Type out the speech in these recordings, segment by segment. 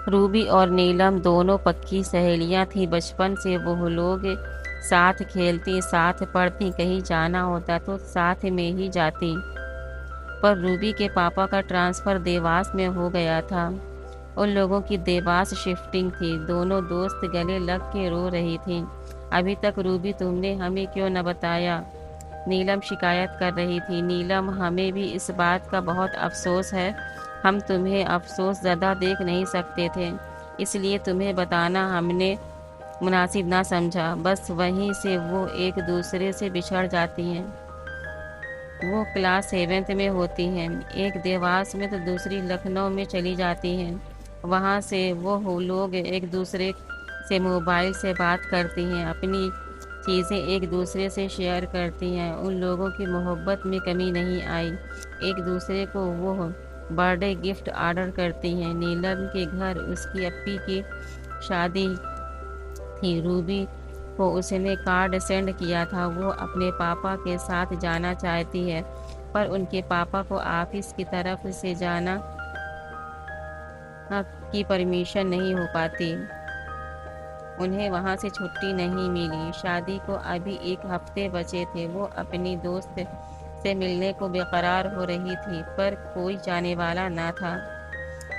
روبی اور نیلم دونوں پکی سہیلیاں تھیں۔ بچپن سے وہ لوگ ساتھ کھیلتی، ساتھ پڑھتی، کہیں جانا ہوتا تو ساتھ میں ہی جاتی۔ پر روبی کے پاپا کا ٹرانسفر دیواس میں ہو گیا تھا۔ ان لوگوں کی دیواس شفٹنگ تھی۔ دونوں دوست گلے لگ کے رو رہی تھیں۔ ابھی تک روبی تم نے ہمیں کیوں نہ بتایا؟ نیلم شکایت کر رہی تھی۔ نیلم ہمیں بھی اس بات کا بہت افسوس ہے۔ ہم تمہیں افسوس زدہ دیکھ نہیں سکتے تھے، اس لیے تمہیں بتانا ہم نے مناسب نہ سمجھا۔ بس وہیں سے وہ ایک دوسرے سے بچھڑ جاتی ہیں۔ وہ کلاس 7 میں ہوتی ہیں، ایک دیواس میں تو دوسری لکھنؤ میں چلی جاتی ہیں۔ وہاں سے وہ لوگ ایک دوسرے سے موبائل سے بات کرتی ہیں، اپنی چیزیں ایک دوسرے سے شیئر کرتی ہیں۔ ان لوگوں کی محبت میں کمی نہیں آئی۔ ایک دوسرے کو وہ برتھ ڈے گفٹ آرڈر کرتی ہیں۔ نیلم کے گھر اس کی اپی کی شادی تھی۔ روبی کو اس نے کارڈ سینڈ کیا تھا۔ وہ اپنے پاپا کے ساتھ جانا چاہتی ہے، پر ان کے پاپا کو آفس کی طرف سے جانا کی پرمیشن نہیں ہو پاتی۔ انہیں وہاں سے چھٹی نہیں ملی۔ شادی کو ابھی 1 ہفتے بچے تھے۔ وہ اپنی دوست سے ملنے کو بے قرار ہو رہی تھی، پر کوئی جانے والا نہ تھا۔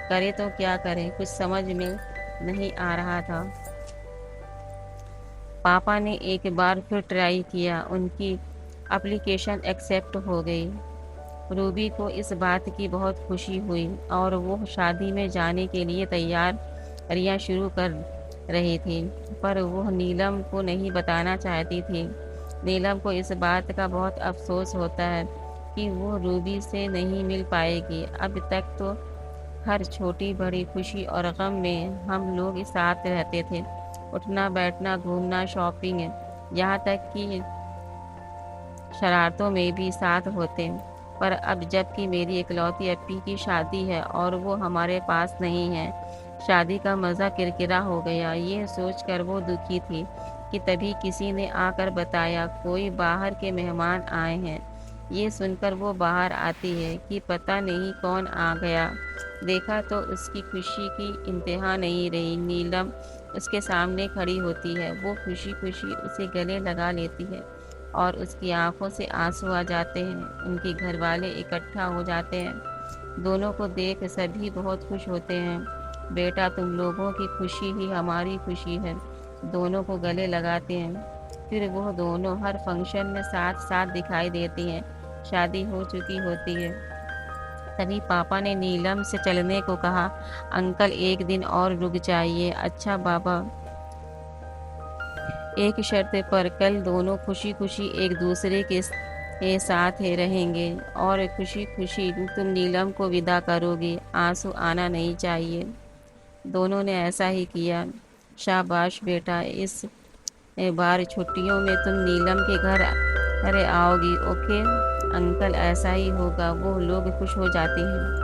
کرے تو کیا کرے، کچھ سمجھ میں نہیں آ رہا تھا۔ پاپا نے ایک بار پھر ٹرائی کیا، ان کی اپلیکیشن ایکسیپٹ ہو گئی۔ روبی کو اس بات کی بہت خوشی ہوئی اور وہ شادی میں جانے کے لیے تیاریاں شروع کر رہی تھی، پر وہ نیلم کو نہیں بتانا چاہتی تھی۔ نیلم کو اس بات کا بہت افسوس ہوتا ہے کہ وہ روبی سے نہیں مل پائے گی۔ اب تک تو ہر چھوٹی بڑی خوشی اور غم میں ہم لوگ ساتھ رہتے تھے، اٹھنا بیٹھنا، گھومنا، شاپنگ، یہاں تک کہ شرارتوں میں بھی ساتھ ہوتے۔ پر اب جب کہ میری اکلوتی اپی کی شادی ہے اور وہ ہمارے پاس نہیں ہے، شادی کا مزہ کرکرا ہو گیا۔ یہ سوچ کر وہ دکھی تھی کہ تبھی کسی نے آ کر بتایا کوئی باہر کے مہمان آئے ہیں۔ یہ سن کر وہ باہر آتی ہے کہ پتہ نہیں کون آ گیا۔ دیکھا تو اس کی خوشی کی انتہا نہیں رہی۔ نیلم اس کے سامنے کھڑی ہوتی ہے۔ وہ خوشی خوشی اسے گلے لگا لیتی ہے اور اس کی آنکھوں سے آنسو آ جاتے ہیں۔ ان کے گھر والے اکٹھا ہو جاتے ہیں۔ دونوں کو دیکھ سبھی بہت خوش ہوتے ہیں۔ بیٹا تم لوگوں کی خوشی ہی ہماری خوشی ہے، دونوں کو گلے لگاتے ہیں۔ پھر وہ دونوں ہر فنکشن میں ساتھ ساتھ دکھائی دیتی ہیں۔ شادی ہو چکی ہوتی ہے۔ تبھی پاپا نے نیلم سے چلنے کو کہا۔ انکل ایک دن اور رک جائیے۔ اچھا بابا، ایک شرط پر، کل دونوں خوشی خوشی ایک دوسرے کے ساتھ رہیں گے اور خوشی خوشی تم نیلم کو ودا کرو گی، آنسو آنا نہیں چاہیے۔ دونوں نے ایسا ہی کیا۔ شاباش بیٹا، اس بار چھٹیوں میں تم نیلم کے گھر آؤ گی۔ اوکے انکل، ایسا ہی ہوگا۔ وہ لوگ خوش ہو جاتے ہیں۔